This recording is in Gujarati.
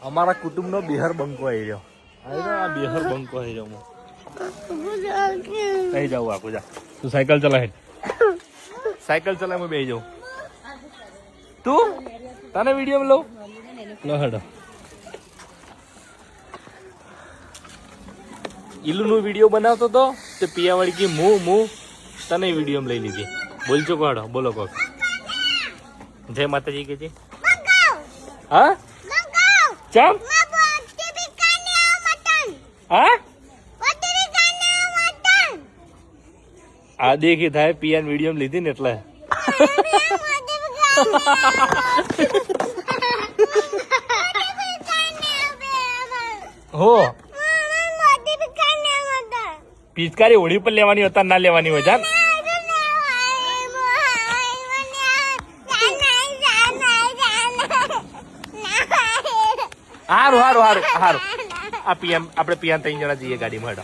અમારા કુટુંબનો બિહાર બંકો આવી રહ્યો. આ બિહાર બંકો આવી રહ્યો. નહીં જાઉં આખું જા. તું સાયકલ ચલાય. સાયકલ ચલાય હું બેસી જાઉં. તું તને વિડીયો લઉં લો હેડો. ઈલુ નું વિડીયો બનાવતો તો તે પિયાવાળી કી હું તને વિડીયો લઈ લીધી. બોલજો કોડો બોલો કોક. જય માતાજી કે છે. હા ચમ હા આ દેખી થાય પિયાન વિડીયો લીધી ને એટલે હો પિચકારી હોળી પર લેવાની હતા ના લેવાની હોય જાન. હારું હારું હારું હારું આ પીએમ આપણે પિયાન 3 જણા જઈએ ગાડીમાં. હેડો